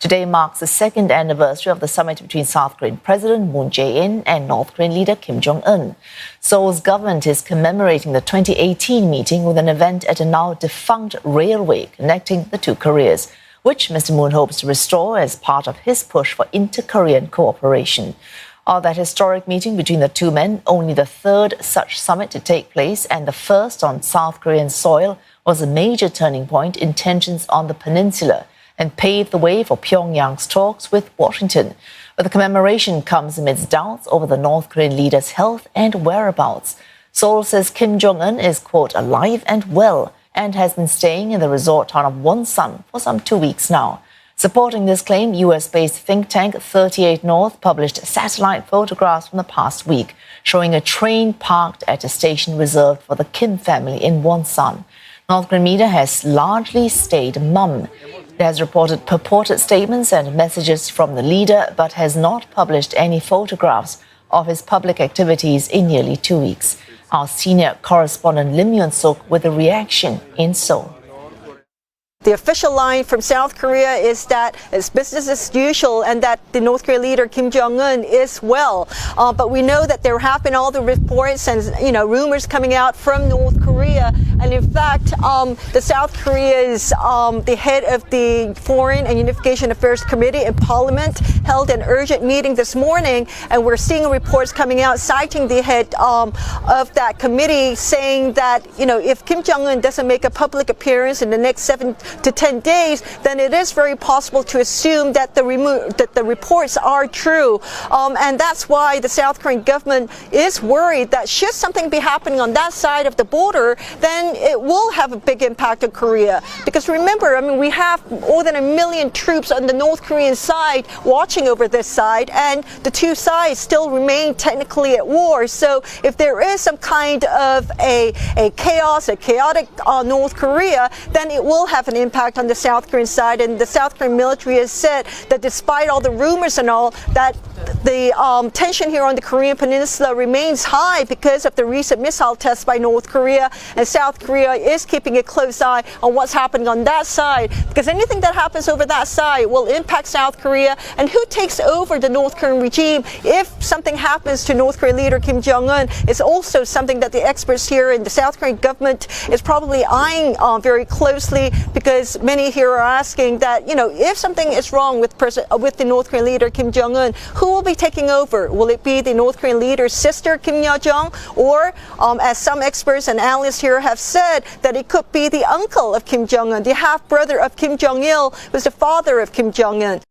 Today marks the second anniversary of the summit between South Korean President Moon Jae-in and North Korean leader Kim Jong Un. Seoul's government is commemorating the 2018 meeting with an event at a now defunct railway connecting the two Koreas, which Mr. Moon hopes to restore as part of his push for inter-Korean cooperation. Of that historic meeting between the two men, only the third such summit to take place and the first on South Korean soil, was a major turning point in tensions on the peninsula and paved the way for Pyongyang's talks with Washington. But the commemoration comes amidst doubts over the North Korean leader's health and whereabouts. Seoul says Kim Jong Un is, quote, alive and well and has been staying in the resort town of Wonsan for some 2 weeks now. Supporting this claim, US-based think tank 38 North published satellite photographs from the past week showing a train parked at a station reserved for the Kim family in Wonsan. North Korean media has largely stayed mum. It has reported purported statements and messages from the leader, but has not published any photographs of his public activities in nearly 2 weeks. Our senior correspondent Lim Yun-suk with a reaction in Seoul. The official line from South Korea is that it's business as usual and that the North Korean leader Kim Jong Un is well. But we know that there have been all the reports and rumors coming out from North Korea. And in fact, the South Korea's the head of the Foreign and Unification Affairs Committee in Parliament held an urgent meeting this morning, and we're seeing reports coming out citing the head of that committee saying that if Kim Jong Un doesn't make a public appearance in the next 7 to 10 days, then it is very possible to assume that the reports are true. And that's why the South Korean government is worried that should something be happening on that side of the border, then it will have a big impact on Korea. Because remember, we have more than 1 million troops on the North Korean side watching over this side, and the two sides still remain technically at war. So if there is some kind of a chaotic North Korea, then it will have an impact on the South Korean side. And the South Korean military has said that despite all the rumors and all, that the tension here on the Korean peninsula remains high because of the recent missile tests by North Korea, and South Korea is keeping a close eye on what's happening on that side, because anything that happens over that side will impact South Korea. And who takes over the North Korean regime if something happens to North Korean leader Kim Jong Un is also something that the experts here in the South Korean government is probably eyeing very closely, because many here are asking that, if something is wrong with the North Korean leader Kim Jong Un, who will be taking over? Will it be the North Korean leader's sister Kim Yo-jong, or as some experts and analysts here have said, that it could be the uncle of Kim Jong Un, the half brother of Kim Jong-il, who's the father of Kim Jong Un?